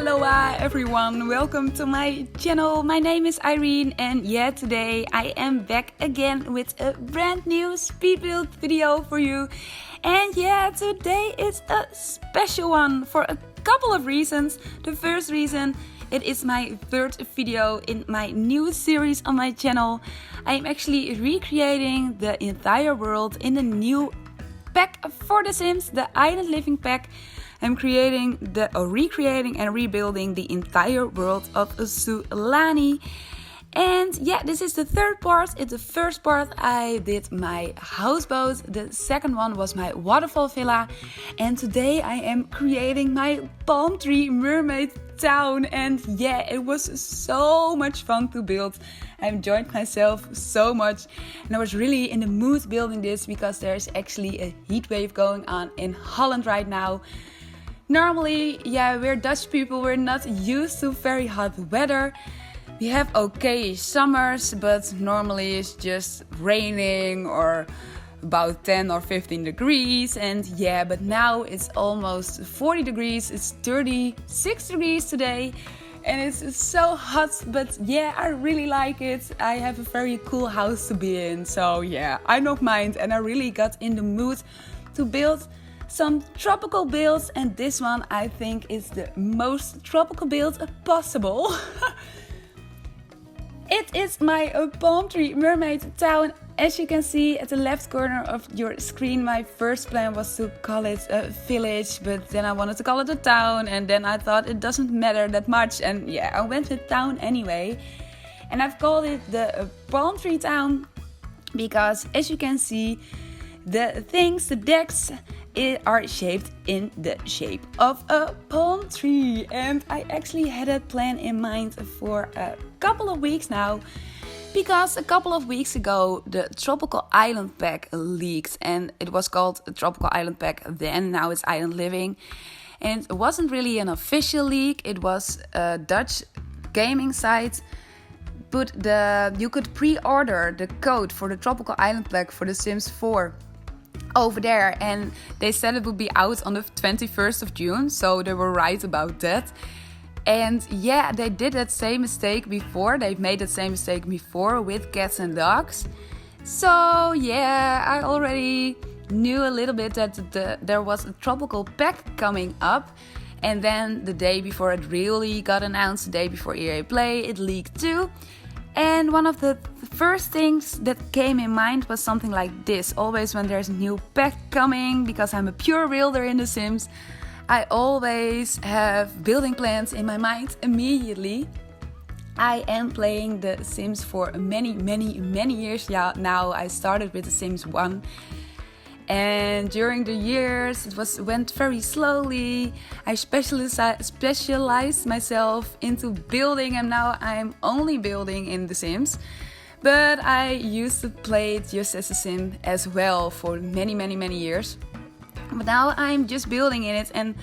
Aloha everyone, welcome to my channel. My name is Irene and today I am back again with a brand new speed build video for you. And today is a special one for a couple of reasons. The first reason, it is my third video in my new series on my channel. I am actually recreating the entire world in the new pack for The Sims, the Island Living pack. I'm recreating and rebuilding the entire world of Sulani. And this is the third part. In the first part I did my houseboat, the second one was my waterfall villa, and today I am creating my palm tree mermaid town. And it was so much fun to build. I enjoyed myself so much and I was really in the mood building this because there's actually a heat wave going on in Holland right now. Normally, we're Dutch people, we're not used to very hot weather. We have okay summers, but normally it's just raining or about 10 or 15 degrees. And but now it's almost 40 degrees, it's 36 degrees today. And it's so hot, but I really like it. I have a very cool house to be in, so I don't mind. And I really got in the mood to build some tropical builds, and this one I think is the most tropical build possible. It is my palm tree mermaid town. As you can see at the left corner of your screen, my first plan was to call it a village, but then I wanted to call it a town, and then I thought it doesn't matter that much, and I went with town anyway. And I've called it the palm tree town because, as you can see, the decks are shaped in the shape of a palm tree. And I actually had that plan in mind for a couple of weeks now, because a couple of weeks ago the Tropical Island pack leaked, and it was called a Tropical Island pack then, now it's Island Living. And it wasn't really an official leak, it was a Dutch gaming site. But you could pre-order the code for the Tropical Island pack for The Sims 4 over there, and they said it would be out on the 21st of June, so they were right about that. And they did that same mistake before. They've made that same mistake before with cats and dogs. So I already knew a little bit that there was a tropical pack coming up. And then the day before it really got announced, the day before EA Play, it leaked too. And one of the first things that came in mind was something like this. Always when there's a new pack coming, because I'm a pure builder in The Sims, I always have building plans in my mind immediately. I am playing The Sims for many years now. I started with The Sims 1. And during the years it went very slowly. I specialized myself into building, and now I'm only building in The Sims. But I used to play just as a sim as well for many years. But now I'm just building in it, and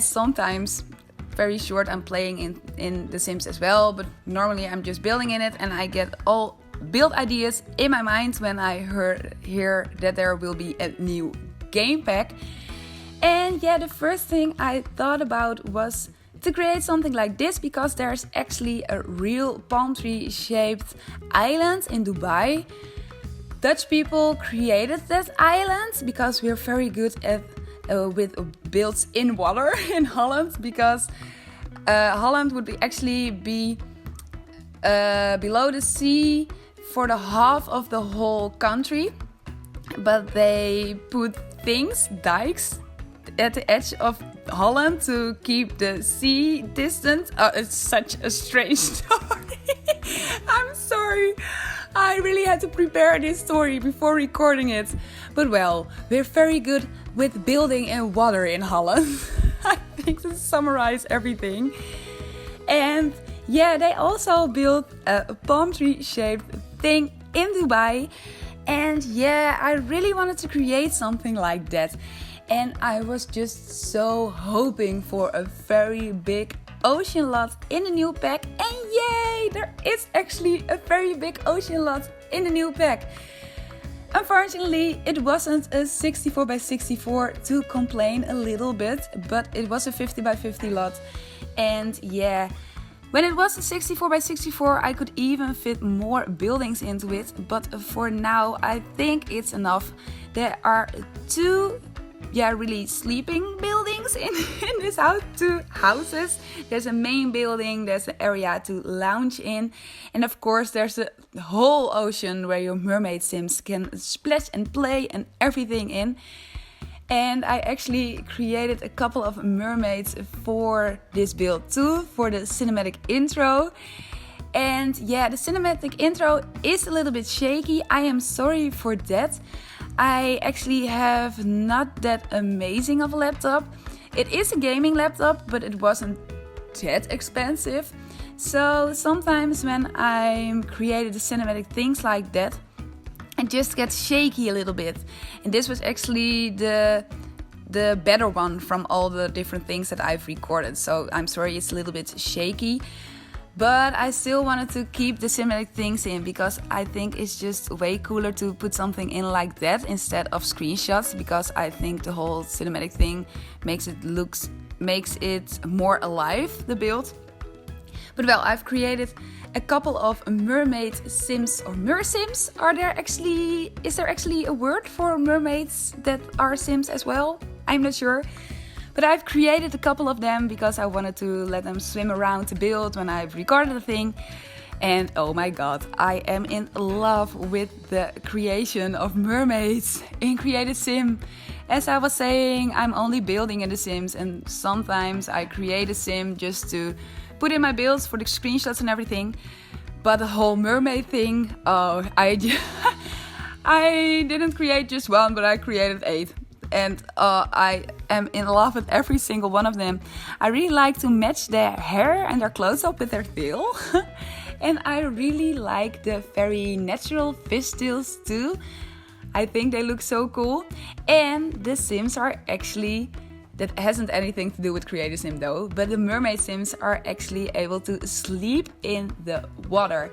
sometimes very short I'm playing in The Sims as well. But normally I'm just building in it, and I get all build ideas in my mind when I hear that there will be a new game pack. And the first thing I thought about was to create something like this, because there's actually a real palm tree shaped island in Dubai. Dutch people created that island because we're very good at with builds in water in Holland, because Holland would actually be below the sea for the half of the whole country, but they put dikes at the edge of Holland to keep the sea distant. It's such a strange story. I'm sorry. I really had to prepare this story before recording it. But we're very good with building in water in Holland. I think to summarize everything. And they also built a palm tree shaped thing in Dubai. And I really wanted to create something like that. And I was just so hoping for a very big ocean lot in the new pack. And yay, there is actually a very big ocean lot in the new pack. Unfortunately, it wasn't a 64 by 64 to complain a little bit, but it was a 50 by 50 lot. And yeah, when it was a 64 by 64, I could even fit more buildings into it. But for now, I think it's enough. There are two really sleeping buildings in this house, 2 houses. There's a main building, there's an area to lounge in, and of course there's a whole ocean where your mermaid sims can splash and play and everything in. And I actually created a couple of mermaids for this build too, for the cinematic intro. And yeah, the cinematic intro is a little bit shaky. I am sorry for that. I actually have not that amazing of a laptop. It is a gaming laptop, but it wasn't that expensive. So sometimes when I'm creating the cinematic things like that, it just gets shaky a little bit. And this was actually the better one from all the different things that I've recorded. So I'm sorry it's a little bit shaky. But I still wanted to keep the cinematic things in because I think it's just way cooler to put something in like that instead of screenshots, because I think the whole cinematic thing makes it more alive, the build. But well, I've created a couple of mermaid sims or mersims. Is there actually a word for mermaids that are sims as well? I'm not sure. But I've created a couple of them because I wanted to let them swim around the build when I've recorded the thing. And oh my god, I am in love with the creation of mermaids in Create a Sim. As I was saying, I'm only building in the Sims, and sometimes I create a sim just to put in my builds for the screenshots and everything. But the whole mermaid thing, I didn't create just one, but I created 8. And I am in love with every single one of them. I really like to match their hair and their clothes up with their tail. And I really like the very natural fishtails too. I think they look so cool. And the sims are actually, that hasn't anything to do with Create a Sim though, but the mermaid sims are actually able to sleep in the water.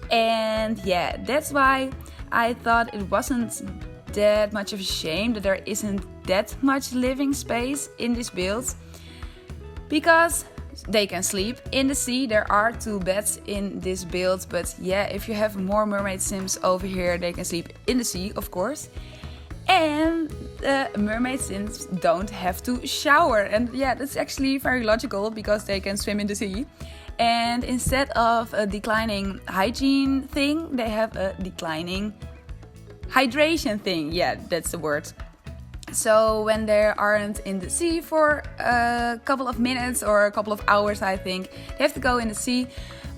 And yeah, that's why I thought it wasn't that much of a shame that there isn't that much living space in this build, because they can sleep in the sea. There are 2 beds in this build, but yeah, if you have more mermaid sims over here, they can sleep in the sea, of course. And the mermaid sims don't have to shower, and yeah, that's actually very logical because they can swim in the sea. And instead of a declining hygiene thing, they have a declining hydration thing. Yeah, that's the word. So when they aren't in the sea for a couple of minutes or a couple of hours, I think, they have to go in the sea.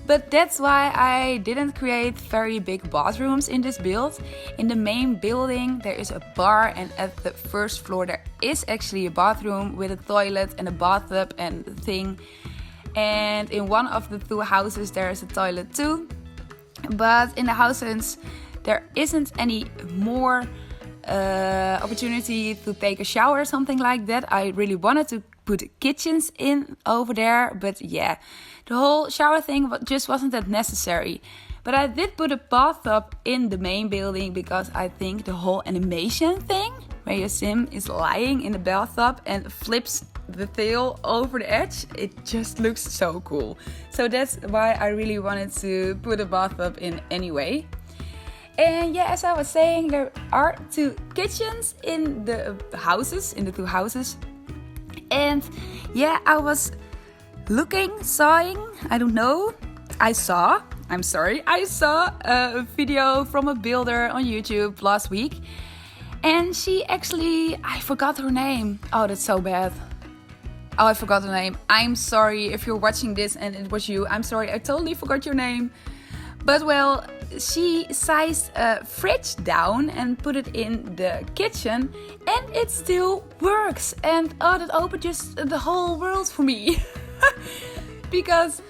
But that's why I didn't create very big bathrooms in this build. In the main building there is a bar, and at the first floor there is actually a bathroom with a toilet and a bathtub and thing. And in one of the 2 houses there is a toilet too. But in the houses there isn't any more opportunity to take a shower or something like that. I really wanted to put kitchens in over there, but yeah, the whole shower thing just wasn't that necessary. But I did put a bathtub in the main building because I think the whole animation thing, where your sim is lying in the bathtub and flips the tail over the edge, it just looks so cool. So that's why I really wanted to put a bathtub in anyway. And yeah, as I was saying, there are 2 kitchens in the houses, in the 2 houses. And yeah, I was I saw a video from a builder on YouTube last week. And she actually, I forgot her name. Oh, that's so bad. Oh, I forgot her name. I'm sorry if you're watching this and it was you. I'm sorry, I totally forgot your name. But well, she sized a fridge down and put it in the kitchen, and it still works. And oh, that opened just the whole world for me. Because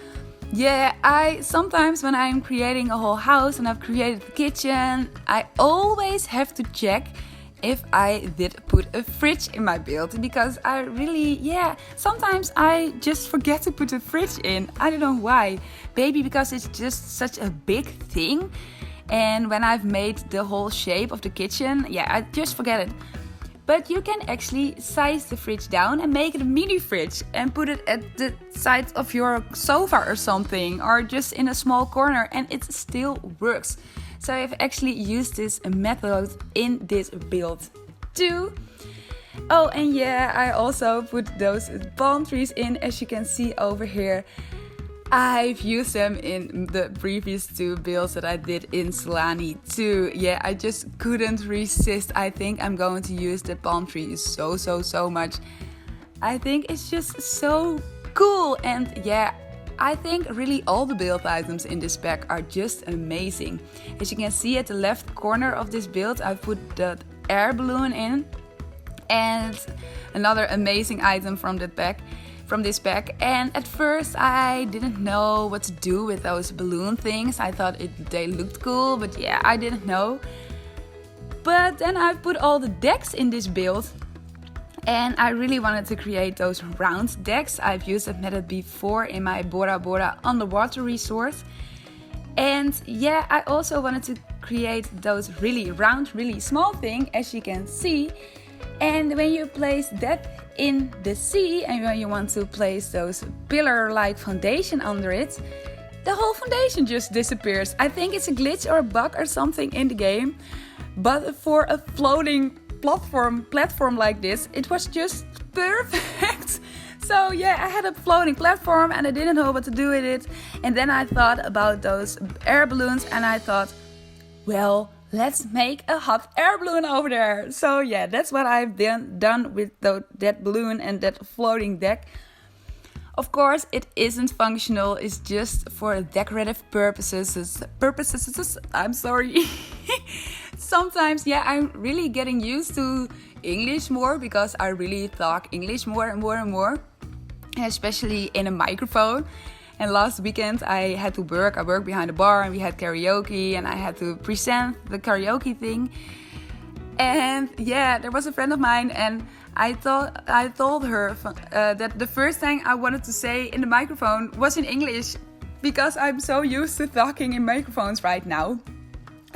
yeah, I sometimes when I'm creating a whole house and I've created the kitchen, I always have to check if I did put a fridge in my build, because I really, sometimes I just forget to put a fridge in. I don't know why. Maybe because it's just such a big thing. And when I've made the whole shape of the kitchen, I just forget it. But you can actually size the fridge down and make it a mini fridge and put it at the side of your sofa or something, or just in a small corner, and it still works. So I've actually used this method in this build too. Oh, and yeah, I also put those palm trees in, as you can see over here. I've used them in the previous 2 builds that I did in Sulani too. Yeah, I just couldn't resist. I think I'm going to use the palm tree so much. I think it's just so cool. And yeah, I think really all the build items in this pack are just amazing. As you can see at the left corner of this build, I put the air balloon in. And another amazing item from this pack. And at first I didn't know what to do with those balloon things. I thought they looked cool, but yeah, I didn't know. But then I put all the decks in this build, and I really wanted to create those round decks. I've used that method before in my Bora Bora underwater resort. And yeah, I also wanted to create those really round, really small thing, as you can see. And when you place that in the sea and when you want to place those pillar-like foundation under it, the whole foundation just disappears. I think it's a glitch or a bug or something in the game, but for a floating platform like this, it was just perfect. So yeah, I had a floating platform and I didn't know what to do with it. And then I thought about those air balloons and I thought, well, let's make a hot air balloon over there. So yeah, that's what I've done with that balloon and that floating deck. Of course, it isn't functional. It's just for decorative purposes. I'm sorry. Sometimes, yeah, I'm really getting used to English more because I really talk English more and more, especially in a microphone. And last weekend I had to work. I worked behind a bar and we had karaoke and I had to present the karaoke thing. And yeah, there was a friend of mine and I told her that the first thing I wanted to say in the microphone was in English because I'm so used to talking in microphones right now.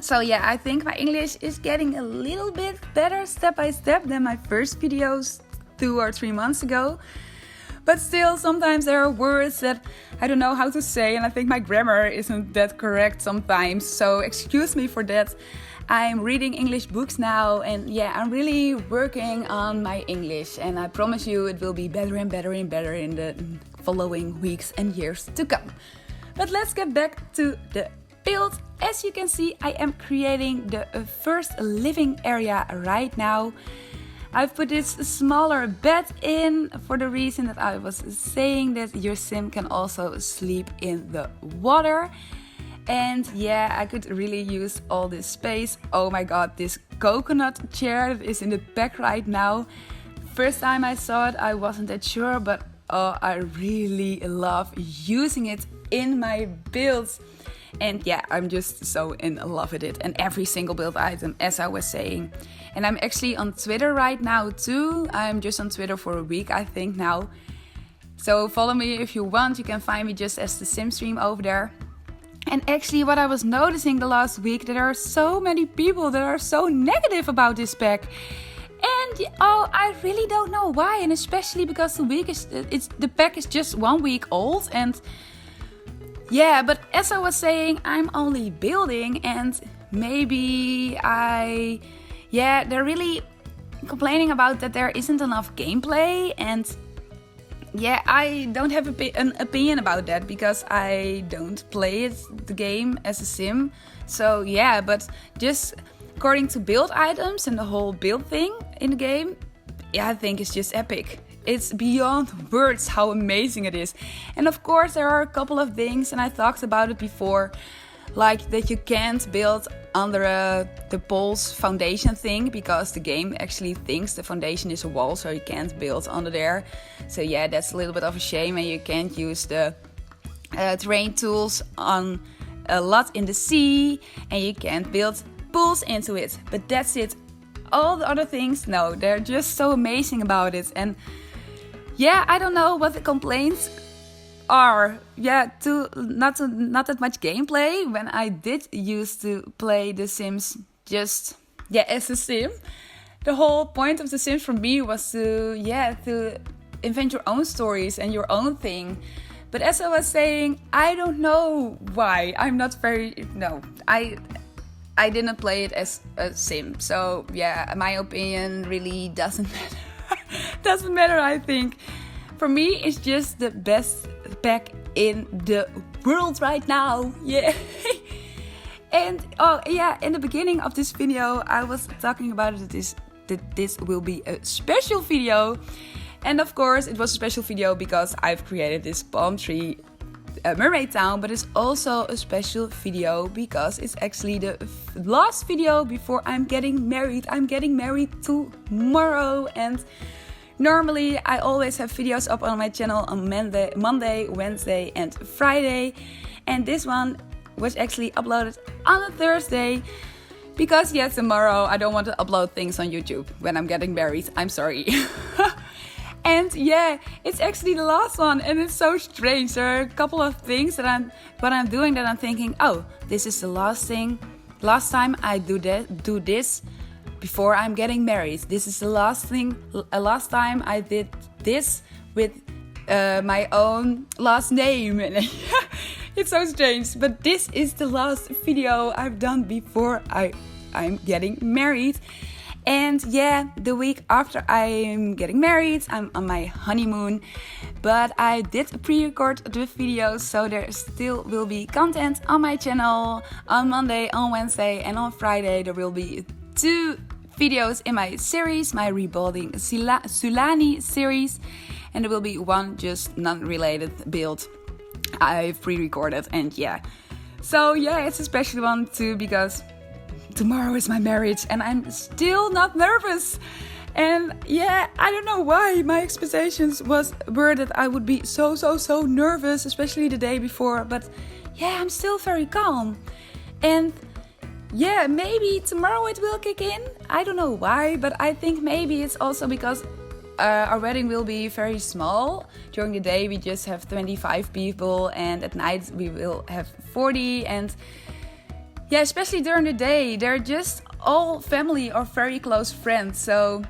So yeah, I think my English is getting a little bit better step by step than my first videos 2 or 3 months ago. But still, sometimes there are words that I don't know how to say, and I think my grammar isn't that correct sometimes. So excuse me for that. I'm reading English books now, and yeah, I'm really working on my English. And I promise you it will be better and better and better in the following weeks and years to come. But let's get back to the build. As you can see, I am creating the first living area right now. I've put this smaller bed in for the reason that I was saying that your sim can also sleep in the water. And yeah, I could really use all this space. Oh my god, this coconut chair that is in the pack right now. First time I saw it, I wasn't that sure, but oh, I really love using it in my builds. And yeah, I'm just so in love with it and every single build item, as I was saying. And I'm actually on Twitter right now too. I'm just on Twitter for a week, I think now. So follow me if you want. You can find me just as TheSimStream over there. And actually what I was noticing the last week, there are so many people that are so negative about this pack. And oh, I really don't know why. And especially because the pack is just 1 week old. And yeah, but as I was saying, I'm only building and maybe they're really complaining about that there isn't enough gameplay. And yeah, I don't have an opinion about that because I don't play the game as a sim. So yeah, but just according to build items and the whole build thing in the game, yeah, I think it's just epic. It's beyond words how amazing it is. And of course there are a couple of things, and I talked about it before, like that you can't build under the pole's foundation thing because the game actually thinks the foundation is a wall, so you can't build under there. So yeah, that's a little bit of a shame, and you can't use the terrain tools on a lot in the sea, and you can't build pools into it. But that's it. All the other things, no, they're just so amazing about it. And yeah, I don't know what the complaints are. Yeah, not that much gameplay when I did used to play The Sims just as a sim. the whole point of The Sims for me was to invent your own stories and your own thing. But as I was saying, I don't know why. I didn't play it as a sim. So yeah, my opinion really doesn't matter. Doesn't matter, I think. For me, it's just the best pack in the world right now. Yeah. And in the beginning of this video, I was talking about that this will be a special video. And of course, it was a special video because I've created this palm tree Mermaid Town, but it's also a special video because it's actually the last video before I'm getting married. I'm getting married tomorrow, and normally I always have videos up on my channel on Monday, Wednesday and Friday, and this one was actually uploaded on a Thursday because tomorrow I don't want to upload things on YouTube when I'm getting married. I'm sorry. And it's actually the last one, and it's so strange. There are a couple of things that I'm doing that I'm thinking, oh, this is the last time I do this before I'm getting married. This is the last time I did this with my own last name. It's so strange, but this is the last video I've done before I'm getting married. And the week after I'm getting married, I'm on my honeymoon. But I did pre-record the videos, so there still will be content on my channel. On Monday, on Wednesday and on Friday there will be 2 videos in my series, my Rebuilding Sulani series. And there will be one just non-related build I've pre-recorded. And so it's a special one too because tomorrow is my marriage and I'm still not nervous. And I don't know why. My expectations were that I would be so nervous, especially the day before. But I'm still very calm. And maybe tomorrow it will kick in. I don't know why, but I think maybe it's also because our wedding will be very small. During the day we just have 25 people and at night we will have 40. And especially during the day, they're just all family or very close friends. So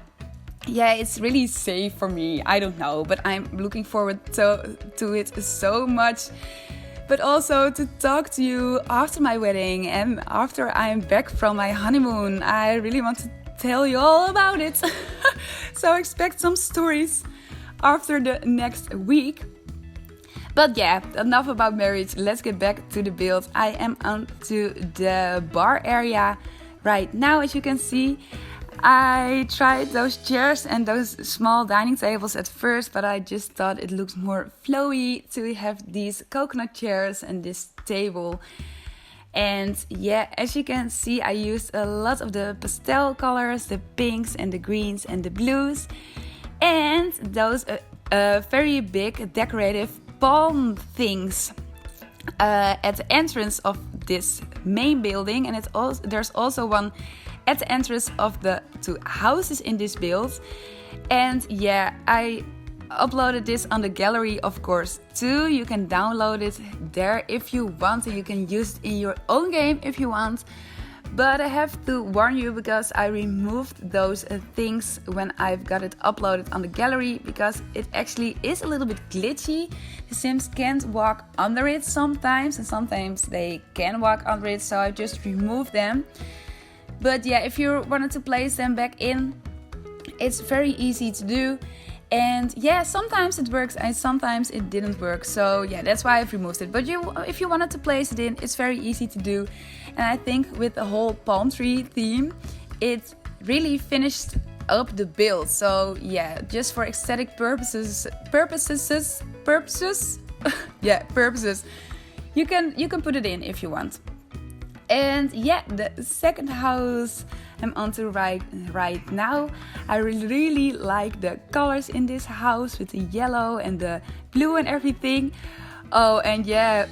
it's really safe for me. I don't know, but I'm looking forward to it so much. But also to talk to you after my wedding and after I'm back from my honeymoon. I really want to tell you all about it. So expect some stories after the next week. But enough about marriage. Let's get back to the build. I am onto the bar area right now, as you can see. I tried those chairs and those small dining tables at first, but I just thought it looks more flowy to have these coconut chairs and this table. And as you can see, I used a lot of the pastel colors, the pinks and the greens and the blues. And those very big decorative palm things at the entrance of this main building, and there's also one at the entrance of the 2 houses in this build. And I uploaded this on the gallery, of course, too. You can download it there if you want, and you can use it in your own game if you want. But I have to warn you because I removed those things when I've got it uploaded on the gallery, because it actually is a little bit glitchy. The Sims can't walk under it sometimes, and sometimes they can walk under it, so I just removed them. But if you wanted to place them back in, it's very easy to do. And sometimes it works and sometimes it didn't work. So that's why I've removed it. But if you wanted to place it in, it's very easy to do. And I think with the whole palm tree theme, it really finished up the build. So just for aesthetic purposes, you can put it in if you want. And the second house I'm onto right now. I really like the colors in this house with the yellow and the blue and everything. Oh, and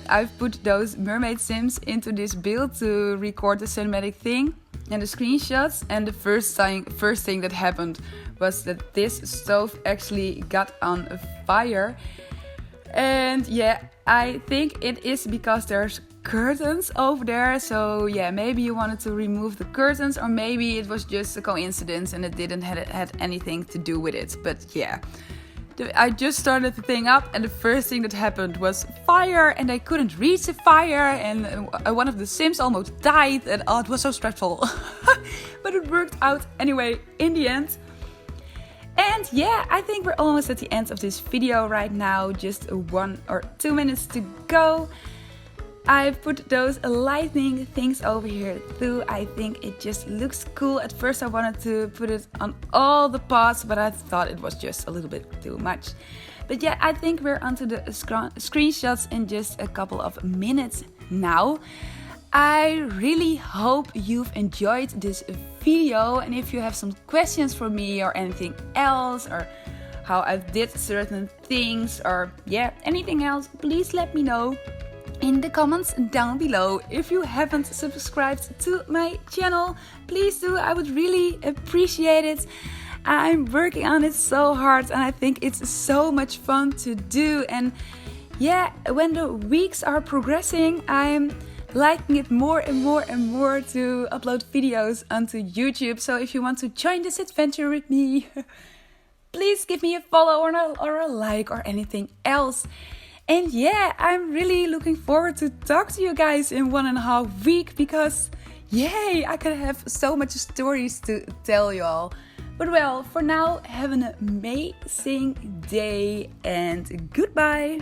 I've put those mermaid sims into this build to record the cinematic thing and the screenshots. And the first thing that happened was that this stove actually got on fire. And I think it is because there's curtains over there. So yeah, maybe you wanted to remove the curtains, or maybe it was just a coincidence and it didn't had anything to do with it. But yeah, I just started the thing up and the first thing that happened was fire, and I couldn't reach the fire, and one of the Sims almost died, and oh, it was so stressful. But it worked out anyway in the end. And yeah, I think we're almost at the end of this video right now, just 1 or 2 minutes to go. I've put those lightning things over here too. I think it just looks cool. At first I wanted to put it on all the pots, but I thought it was just a little bit too much. But yeah, I think we're onto the screenshots in just a couple of minutes now. I really hope you've enjoyed this video, and if you have some questions for me or anything else, or how I did certain things, or yeah, anything else, please let me know in the comments down below. If you haven't subscribed to my channel, please do. I would really appreciate it. I'm working on it so hard and I think it's so much fun to do. And yeah, when the weeks are progressing, I'm liking it more and more and more to upload videos onto YouTube. So if you want to join this adventure with me, please give me a follow or a like or anything else. And yeah, I'm really looking forward to talk to you guys in 1.5 weeks, because yay, I can have so much stories to tell y'all. But well, for now, have an amazing day and goodbye.